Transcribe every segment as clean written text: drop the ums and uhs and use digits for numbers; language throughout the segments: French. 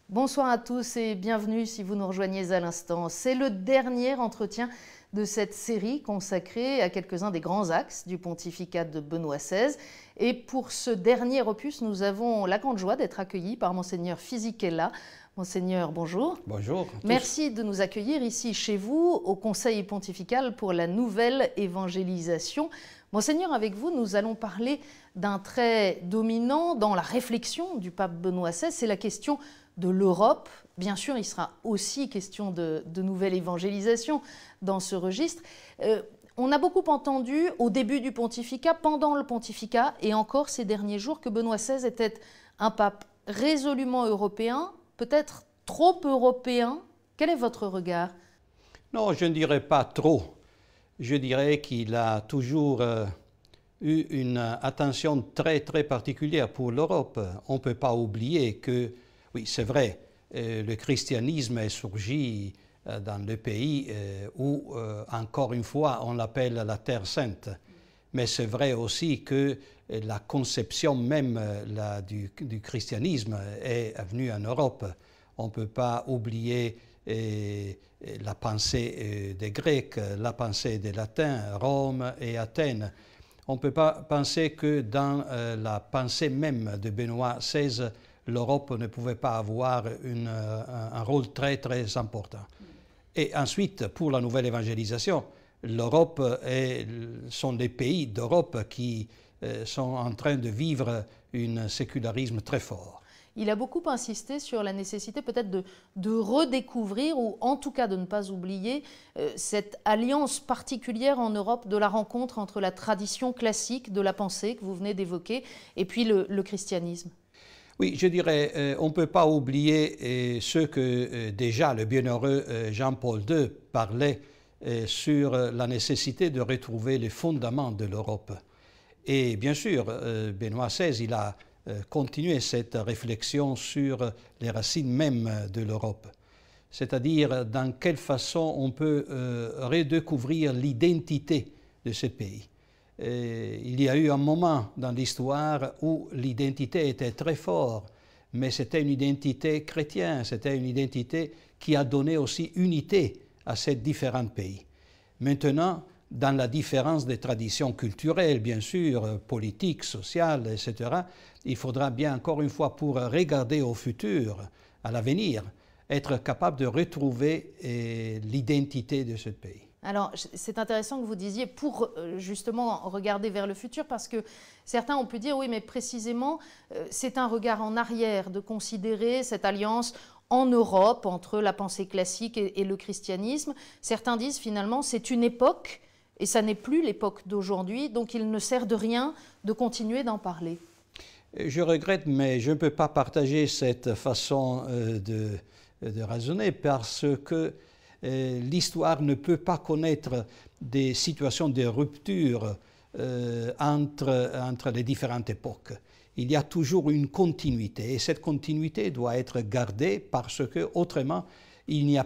Bonsoir à tous et bienvenue si vous nous rejoignez à l'instant. C'est le dernier entretien de cette série consacrée à quelques-uns des grands axes du pontificat de Benoît XVI. Et pour ce dernier opus, nous avons la grande joie d'être accueillis par Monseigneur Fisichella. Monseigneur, bonjour. Bonjour. Merci de nous accueillir ici chez vous, au Conseil pontifical pour la nouvelle évangélisation. Monseigneur, avec vous, nous allons parler d'un trait dominant dans la réflexion du pape Benoît XVI, c'est la question de l'Europe. Bien sûr, il sera aussi question de nouvelle évangélisation dans ce registre. On a beaucoup entendu au début du pontificat, pendant le pontificat et encore ces derniers jours que Benoît XVI était un pape résolument européen, peut-être trop européen. Quel est votre regard? Non, je ne dirais pas trop. Je dirais qu'il a toujours eu une attention très particulière pour l'Europe. On ne peut pas oublier que, oui, c'est vrai, le christianisme est surgi dans le pays où, encore une fois, on l'appelle la Terre Sainte. Mais c'est vrai aussi que la conception même du christianisme est venue en Europe. On ne peut pas oublier la pensée des Grecs, la pensée des Latins, Rome et Athènes. On ne peut pas penser que dans la pensée même de Benoît XVI, l'Europe ne pouvait pas avoir un rôle très important. Et ensuite, pour la nouvelle évangélisation, l'Europe sont les pays d'Europe qui sont en train de vivre un sécularisme très fort. Il a beaucoup insisté sur la nécessité peut-être de redécouvrir, ou en tout cas de ne pas oublier, cette alliance particulière en Europe de la rencontre entre la tradition classique de la pensée que vous venez d'évoquer et puis le christianisme. Oui, je dirais, on ne peut pas oublier ce que déjà le bienheureux Jean-Paul II parlait sur la nécessité de retrouver les fondements de l'Europe. Et bien sûr, Benoît XVI, il a continué cette réflexion sur les racines mêmes de l'Europe, c'est-à-dire dans quelle façon on peut redécouvrir l'identité de ce pays. Il y a eu un moment dans l'histoire où l'identité était très forte, mais c'était une identité chrétienne, c'était une identité qui a donné aussi unité à ces différents pays. Maintenant, dans la différence des traditions culturelles, bien sûr, politiques, sociales, etc., il faudra bien, encore une fois, pour regarder au futur, à l'avenir, être capable de retrouver l'identité de ce pays. Alors, c'est intéressant que vous disiez pour justement regarder vers le futur, parce que certains ont pu dire, oui, mais précisément, c'est un regard en arrière de considérer cette alliance en Europe entre la pensée classique et le christianisme. Certains disent finalement, c'est une époque, et ça n'est plus l'époque d'aujourd'hui, donc il ne sert de rien de continuer d'en parler. Je regrette, mais je ne peux pas partager cette façon de raisonner, parce que l'histoire ne peut pas connaître des situations de rupture entre les différentes époques. Il y a toujours une continuité, et cette continuité doit être gardée parce que autrement il n'y a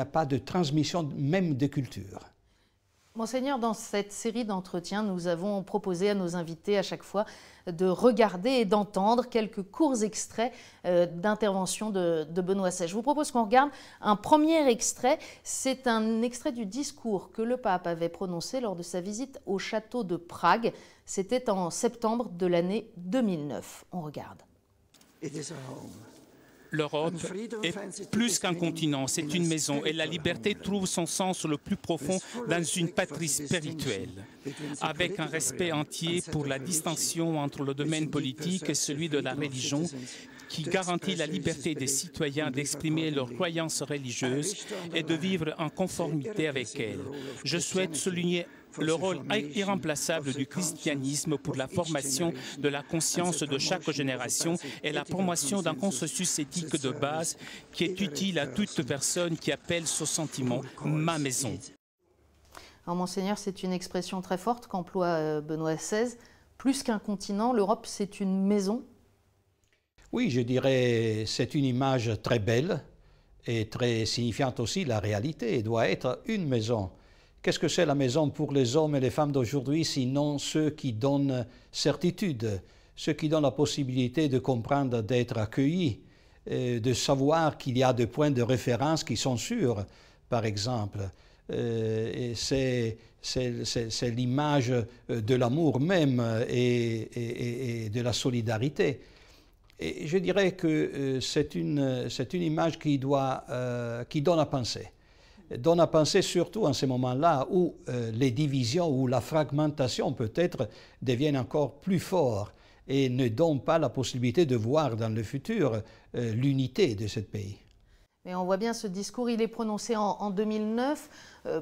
pas de transmission même de culture. Monseigneur, dans cette série d'entretiens, nous avons proposé à nos invités à chaque fois de regarder et d'entendre quelques courts extraits d'intervention de Benoît XVI. Je vous propose qu'on regarde un premier extrait. C'est un extrait du discours que le pape avait prononcé lors de sa visite au château de Prague. C'était en septembre de l'année 2009. On regarde. L'Europe est plus qu'un continent, c'est une maison et la liberté trouve son sens le plus profond dans une patrie spirituelle, avec un respect entier pour la distinction entre le domaine politique et celui de la religion, qui garantit la liberté des citoyens d'exprimer leurs croyances religieuses et de vivre en conformité avec elles. Je souhaite souligner le rôle irremplaçable du christianisme pour la formation de la conscience de chaque génération et la promotion d'un consensus éthique de base qui est utile à toute personne qui appelle ce sentiment « ma maison ». Alors, Monseigneur, c'est une expression très forte qu'emploie Benoît XVI. Plus qu'un continent, l'Europe, c'est une maison. Oui, je dirais c'est une image très belle et très signifiante aussi. La réalité doit être une maison. Qu'est-ce que c'est la maison pour les hommes et les femmes d'aujourd'hui, sinon ceux qui donnent certitude, ceux qui donnent la possibilité de comprendre, d'être accueillis, de savoir qu'il y a des points de référence qui sont sûrs, par exemple. C'est l'image de l'amour même et de la solidarité. Et je dirais que c'est une image qui donne à penser. Donne à penser surtout en ces moments-là où les divisions ou la fragmentation peut-être deviennent encore plus fortes et ne donnent pas la possibilité de voir dans le futur l'unité de ce pays. Mais on voit bien ce discours, il est prononcé en 2009.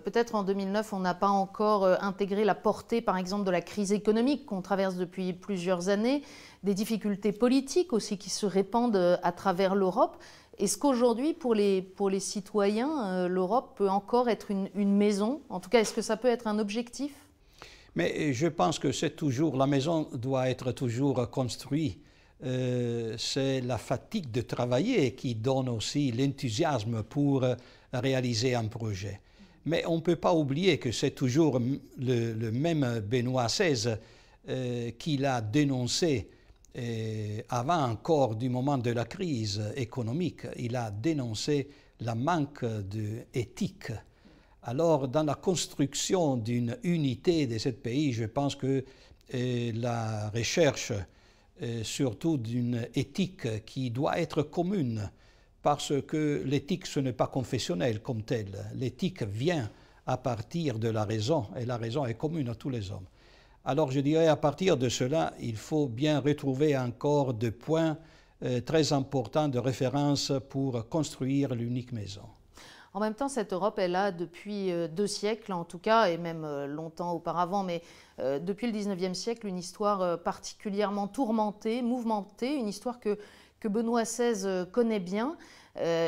Peut-être en 2009, on n'a pas encore intégré la portée, par exemple, de la crise économique qu'on traverse depuis plusieurs années, des difficultés politiques aussi qui se répandent à travers l'Europe. Est-ce qu'aujourd'hui, pour les citoyens, l'Europe peut encore être une maison? En tout cas, est-ce que ça peut être un objectif? Mais je pense que c'est toujours, la maison doit être toujours construite. C'est la fatigue de travailler qui donne aussi l'enthousiasme pour réaliser un projet. Mais on ne peut pas oublier que c'est toujours le même Benoît XVI qui l'a dénoncé avant encore du moment de la crise économique. Il a dénoncé le manque d'éthique. Alors, dans la construction d'une unité de ce pays, je pense que la recherche surtout d'une éthique qui doit être commune, parce que l'éthique, ce n'est pas confessionnel comme tel. L'éthique vient à partir de la raison, et la raison est commune à tous les hommes. Alors je dirais, à partir de cela, il faut bien retrouver encore des points très importants de référence pour construire l'unique maison. En même temps, cette Europe est là depuis 2 siècles, en tout cas, et même longtemps auparavant, mais depuis le 19e siècle, une histoire particulièrement tourmentée, mouvementée, une histoire que Benoît XVI connaît bien.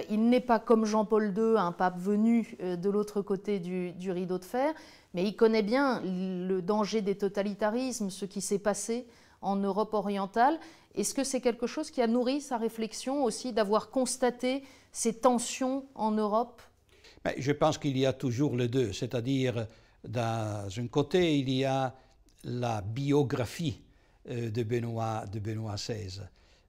Il n'est pas comme Jean-Paul II, un pape venu de l'autre côté du rideau de fer, mais il connaît bien le danger des totalitarismes, ce qui s'est passé en Europe orientale. Est-ce que c'est quelque chose qui a nourri sa réflexion aussi, d'avoir constaté ces tensions en Europe? Mais je pense qu'il y a toujours les deux, c'est-à-dire d'un côté il y a la biographie de Benoît XVI,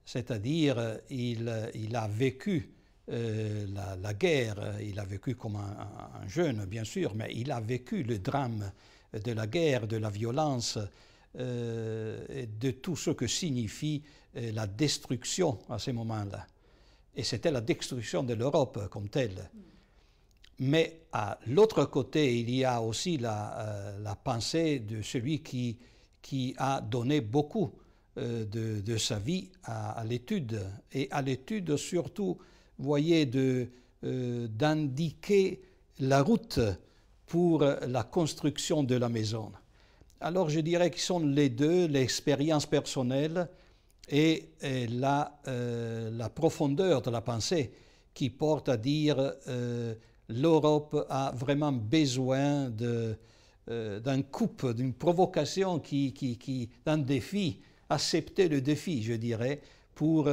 c'est-à-dire il a vécu la guerre, il a vécu comme un jeune bien sûr, mais il a vécu le drame de la guerre, de la violence, de tout ce que signifie la destruction à ce moment-là. Et c'était la destruction de l'Europe comme telle. Mais à l'autre côté, il y a aussi la pensée de celui qui a donné beaucoup de sa vie à l'étude. Et à l'étude, surtout, voyez, d'indiquer la route pour la construction de la maison. Alors je dirais qu'ils sont les deux, l'expérience personnelle et la profondeur de la pensée qui porte à dire l'Europe a vraiment besoin d'un coup, d'une provocation, d'un défi, accepter le défi, je dirais, pour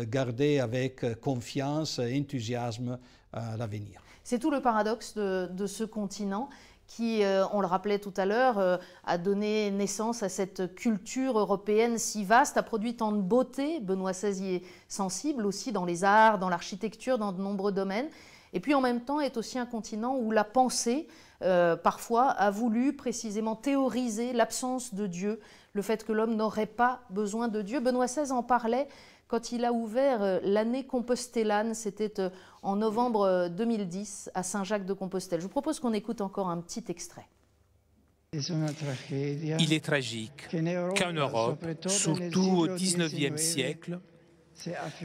garder avec confiance et enthousiasme à l'avenir. C'est tout le paradoxe de ce continent qui, on le rappelait tout à l'heure, a donné naissance à cette culture européenne si vaste, a produit tant de beauté. Benoît XVI y est sensible aussi dans les arts, dans l'architecture, dans de nombreux domaines. Et puis en même temps est aussi un continent où la pensée, parfois, a voulu précisément théoriser l'absence de Dieu, le fait que l'homme n'aurait pas besoin de Dieu. Benoît XVI en parlait quand il a ouvert l'année compostellane, c'était en novembre 2010 à Saint-Jacques-de-Compostelle. Je vous propose qu'on écoute encore un petit extrait. Il est tragique qu'en Europe, surtout au XIXe siècle,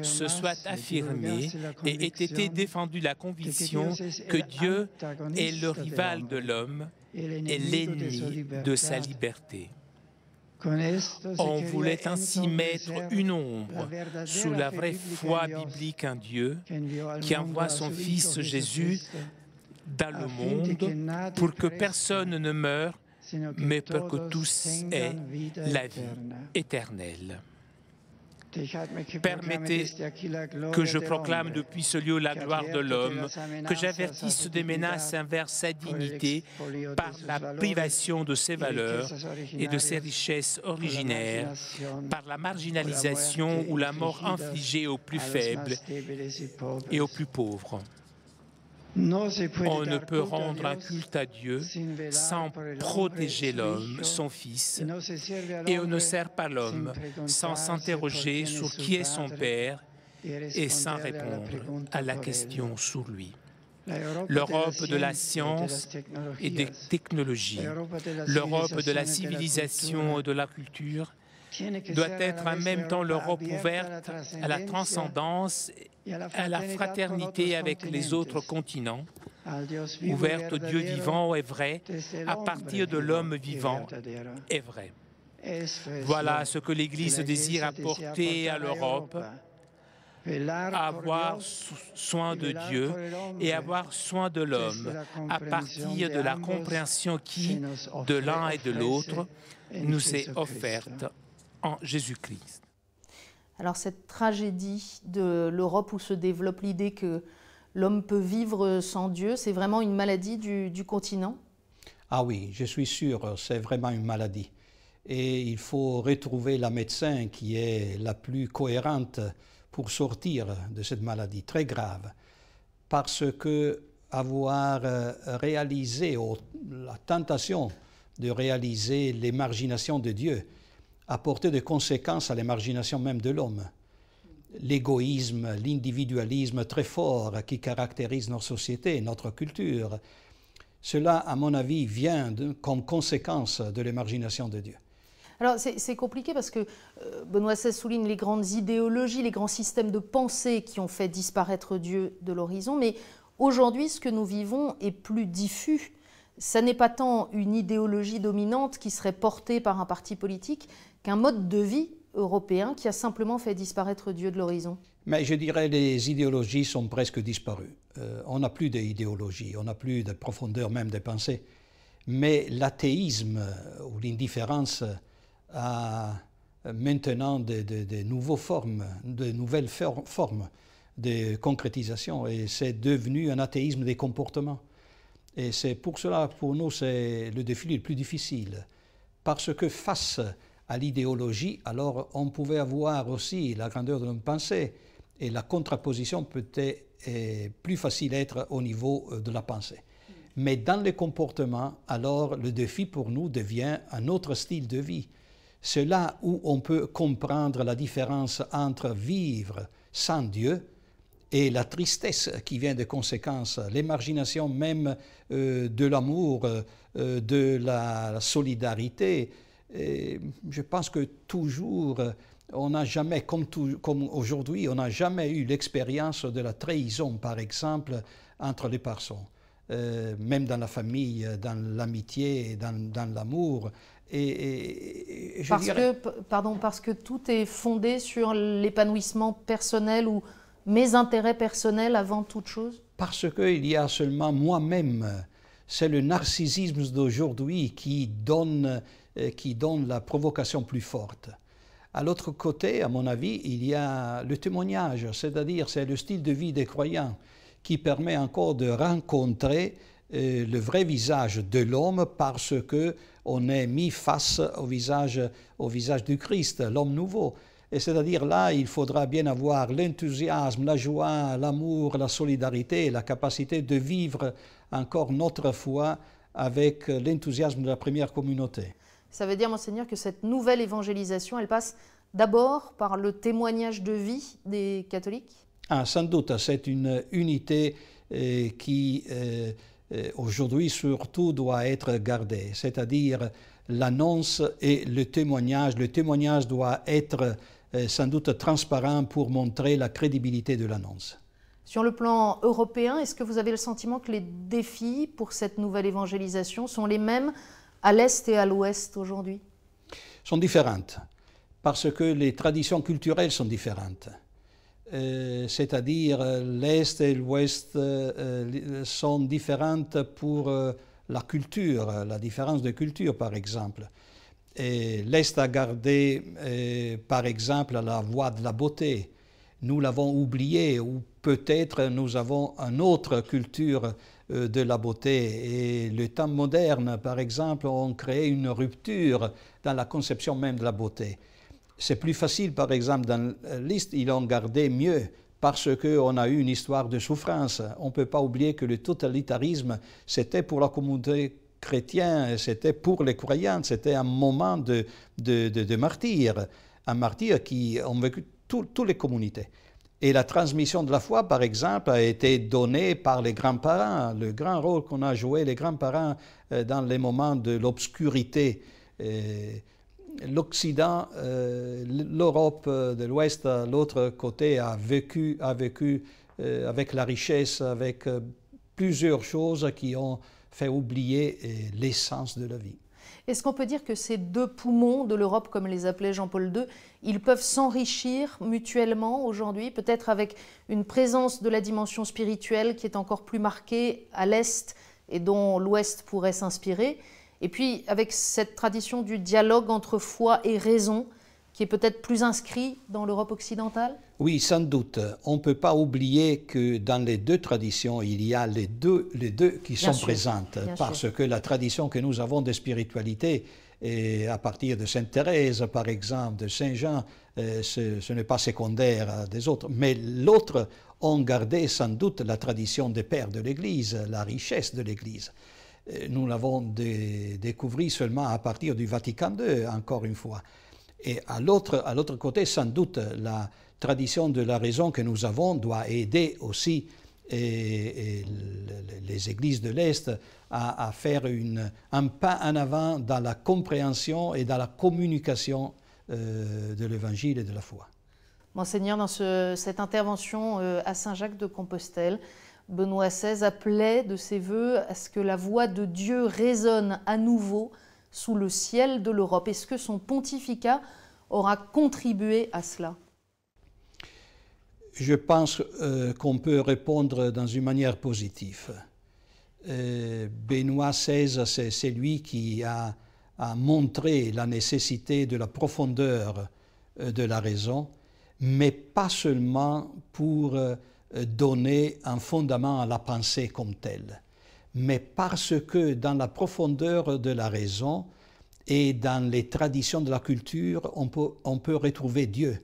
se soit affirmée et ait été défendue la conviction que Dieu est le rival de l'homme et l'ennemi de sa liberté. On voulait ainsi mettre une ombre sous la vraie foi biblique en Dieu qui envoie son Fils Jésus dans le monde pour que personne ne meure, mais pour que tous aient la vie éternelle. Permettez que je proclame depuis ce lieu la gloire de l'homme, que j'avertisse des menaces envers sa dignité par la privation de ses valeurs et de ses richesses originaires, par la marginalisation ou la mort infligée aux plus faibles et aux plus pauvres. On ne peut rendre un culte à Dieu sans protéger l'homme, son Fils, et on ne sert pas l'homme sans s'interroger sur qui est son Père et sans répondre à la question sur lui. L'Europe de la science et des technologies, l'Europe de la civilisation et de la culture, doit être en même temps l'Europe ouverte à la transcendance, à la fraternité avec les autres continents, ouverte au Dieu vivant et vrai, à partir de l'homme vivant et vrai. Voilà ce que l'Église désire apporter à l'Europe, avoir soin de Dieu et avoir soin de l'homme, à partir de la compréhension qui, de l'un et de l'autre, nous est offerte en Jésus-Christ. Alors cette tragédie de l'Europe où se développe l'idée que l'homme peut vivre sans Dieu, c'est vraiment une maladie du continent? Ah oui, je suis sûr, c'est vraiment une maladie. Et il faut retrouver la médecine qui est la plus cohérente pour sortir de cette maladie très grave. Parce que avoir réalisé, la tentation de réaliser l'émargination de Dieu, apporter des conséquences à l'émargination même de l'homme. L'égoïsme, l'individualisme très fort qui caractérise notre société, notre culture, cela, à mon avis, vient comme conséquence de l'émargination de Dieu. Alors c'est compliqué parce que Benoît XVI souligne les grandes idéologies, les grands systèmes de pensée qui ont fait disparaître Dieu de l'horizon, mais aujourd'hui, ce que nous vivons est plus diffus. Ça n'est pas tant une idéologie dominante qui serait portée par un parti politique qu'un mode de vie européen qui a simplement fait disparaître Dieu de l'horizon. Mais je dirais que les idéologies sont presque disparues. On n'a plus d'idéologie, on n'a plus de profondeur même des pensées. Mais l'athéisme ou l'indifférence a maintenant de nouvelles formes de concrétisation et c'est devenu un athéisme des comportements. Et c'est pour cela, pour nous, c'est le défi le plus difficile. Parce que face à l'idéologie, alors on pouvait avoir aussi la grandeur de notre pensée et la contraposition peut-être plus facile à être au niveau de la pensée. Mais dans les comportements, alors le défi pour nous devient un autre style de vie. C'est là où on peut comprendre la différence entre vivre sans Dieu et la tristesse qui vient des conséquences, l'émargination même de l'amour, de la solidarité. Et je pense que toujours, on n'a jamais, comme aujourd'hui, on n'a jamais eu l'expérience de la trahison, par exemple, entre les personnes. Même dans la famille, dans l'amitié, dans l'amour. Parce que tout est fondé sur l'épanouissement personnel ou mes intérêts personnels avant toute chose? Parce qu'il y a seulement moi-même. C'est le narcissisme d'aujourd'hui qui donne la provocation plus forte. À l'autre côté, à mon avis, il y a le témoignage, c'est-à-dire c'est le style de vie des croyants qui permet encore de rencontrer le vrai visage de l'homme parce qu'on est mis face au visage du Christ, l'homme nouveau. Et c'est-à-dire là, il faudra bien avoir l'enthousiasme, la joie, l'amour, la solidarité, la capacité de vivre encore notre foi avec l'enthousiasme de la première communauté. Ça veut dire, Monseigneur, que cette nouvelle évangélisation, elle passe d'abord par le témoignage de vie des catholiques? Sans doute, c'est une unité qui, aujourd'hui, surtout, doit être gardée, c'est-à-dire l'annonce et le témoignage. Le témoignage doit être sans doute transparent pour montrer la crédibilité de l'annonce. Sur le plan européen, est-ce que vous avez le sentiment que les défis pour cette nouvelle évangélisation sont les mêmes à l'Est et à l'Ouest aujourd'hui? Sont différentes, parce que les traditions culturelles sont différentes. C'est-à-dire l'Est et l'Ouest sont différentes pour la culture, la différence de culture par exemple. L'Est a gardé, par exemple, la voie de la beauté. Nous l'avons oublié, ou peut-être nous avons une autre culture de la beauté. Et le temps moderne, par exemple, ont créé une rupture dans la conception même de la beauté. C'est plus facile, par exemple, dans l'Est, ils ont gardé mieux, parce qu'on a eu une histoire de souffrance. On ne peut pas oublier que le totalitarisme, c'était pour la communauté chrétienne, c'était pour les croyants, c'était un moment de martyr, un martyr qui ont vécu toutes les communautés. Et la transmission de la foi, par exemple, a été donnée par les grands-parents, le grand rôle qu'on a joué, les grands-parents, dans les moments de l'obscurité. L'Occident, l'Europe de l'Ouest, l'autre côté, a vécu avec la richesse, avec plusieurs choses qui ont fait oublier l'essence de la vie. Est-ce qu'on peut dire que ces deux poumons de l'Europe, comme les appelait Jean-Paul II, ils peuvent s'enrichir mutuellement aujourd'hui, peut-être avec une présence de la dimension spirituelle qui est encore plus marquée à l'Est et dont l'Ouest pourrait s'inspirer, et puis avec cette tradition du dialogue entre foi et raison qui est peut-être plus inscrit dans l'Europe occidentale? Oui, sans doute. On ne peut pas oublier que dans les deux traditions, il y a les deux qui sont présentes. Parce que la tradition que nous avons de spiritualité, et à partir de Sainte Thérèse, par exemple, de Saint Jean, ce n'est pas secondaire des autres. Mais l'autre ont gardé sans doute la tradition des pères de l'Église, la richesse de l'Église. Nous l'avons découvert seulement à partir du Vatican II, encore une fois. Et à l'autre côté, sans doute, la tradition de la raison que nous avons doit aider aussi les églises de l'Est à faire un pas en avant dans la compréhension et dans la communication de l'Évangile et de la foi. Monseigneur, dans cette intervention à Saint-Jacques-de-Compostelle, Benoît XVI appelait de ses vœux à ce que la voix de Dieu résonne à nouveau sous le ciel de l'Europe. Est-ce que son pontificat aura contribué à cela? Je pense qu'on peut répondre dans une manière positive. Benoît XVI, c'est lui qui a montré la nécessité de la profondeur de la raison, mais pas seulement pour donner un fondament à la pensée comme telle, mais parce que dans la profondeur de la raison et dans les traditions de la culture, on peut retrouver Dieu.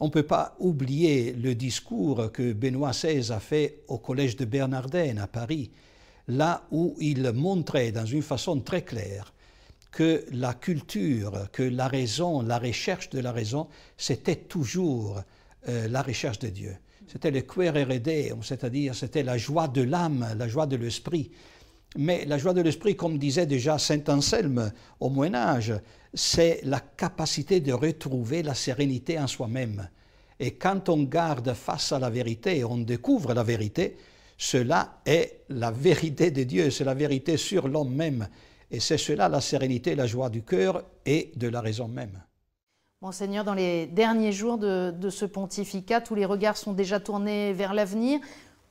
On ne peut pas oublier le discours que Benoît XVI a fait au Collège de Bernardin à Paris, là où il montrait dans une façon très claire que la culture, que la raison, la recherche de la raison, c'était toujours la recherche de Dieu. C'était le quaerere Deum, c'est-à-dire c'était la joie de l'âme, la joie de l'esprit. Mais la joie de l'esprit, comme disait déjà saint Anselme au Moyen-Âge, c'est la capacité de retrouver la sérénité en soi-même. Et quand on garde face à la vérité, on découvre la vérité, cela est la vérité de Dieu, c'est la vérité sur l'homme même. Et c'est cela la sérénité, la joie du cœur et de la raison même. Monseigneur, dans les derniers jours de ce pontificat, tous les regards sont déjà tournés vers l'avenir.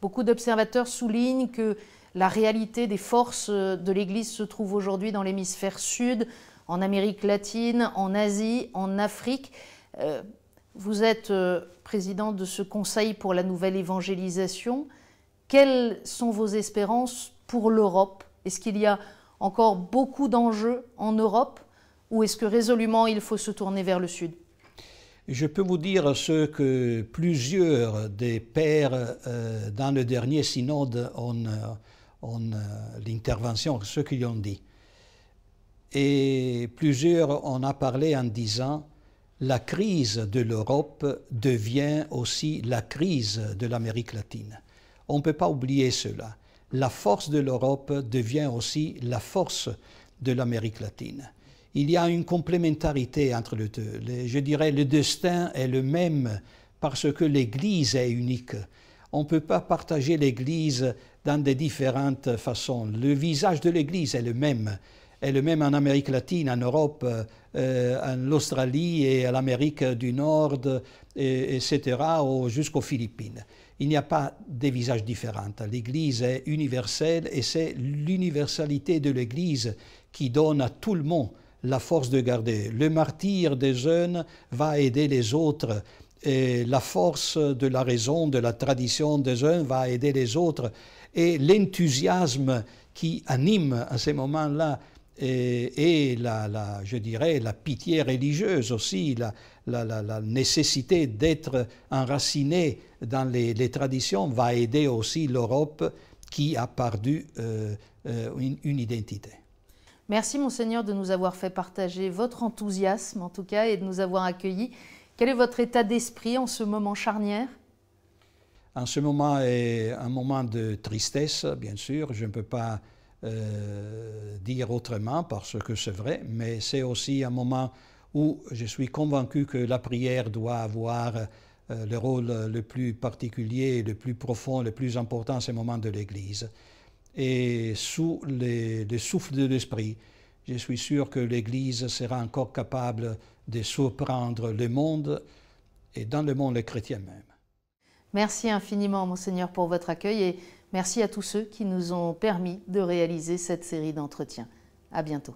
Beaucoup d'observateurs soulignent que la réalité des forces de l'Église se trouve aujourd'hui dans l'hémisphère sud, en Amérique latine, en Asie, en Afrique. Vous êtes président de ce Conseil pour la nouvelle évangélisation. Quelles sont vos espérances pour l'Europe? Est-ce qu'il y a encore beaucoup d'enjeux en Europe ou est-ce que résolument il faut se tourner vers le sud? Je peux vous dire ce que plusieurs des pères dans le dernier synode ont l'intervention, ce qu'ils ont dit. Et plusieurs en ont parlé en disant la crise de l'Europe devient aussi la crise de l'Amérique latine. On ne peut pas oublier cela. La force de l'Europe devient aussi la force de l'Amérique latine. Il y a une complémentarité entre les deux. Je dirais le destin est le même parce que l'Église est unique. On ne peut pas partager l'Église dans des différentes façons. Le visage de l'Église est le même en Amérique latine, en Europe, en Australie et à l'Amérique du Nord, etc., jusqu'aux Philippines. Il n'y a pas de visages différents. L'Église est universelle et c'est l'universalité de l'Église qui donne à tout le monde la force de garder. Le martyre des jeunes va aider les autres. Et la force de la raison, de la tradition des jeunes va aider les autres. Et l'enthousiasme qui anime à ces moments-là, et je dirais la pitié religieuse aussi, la nécessité d'être enraciné dans les traditions va aider aussi l'Europe qui a perdu une identité. Merci Monseigneur de nous avoir fait partager votre enthousiasme en tout cas et de nous avoir accueillis. Quel est votre état d'esprit en ce moment charnière? En ce moment est un moment de tristesse, bien sûr, je ne peux pas dire autrement parce que c'est vrai, mais c'est aussi un moment où je suis convaincu que la prière doit avoir le rôle le plus particulier, le plus profond, le plus important à ce moment de l'Église. Et sous le souffle de l'Esprit, je suis sûr que l'Église sera encore capable de surprendre le monde et dans le monde les chrétiens même. Merci infiniment, Monseigneur, pour votre accueil et merci à tous ceux qui nous ont permis de réaliser cette série d'entretiens. À bientôt.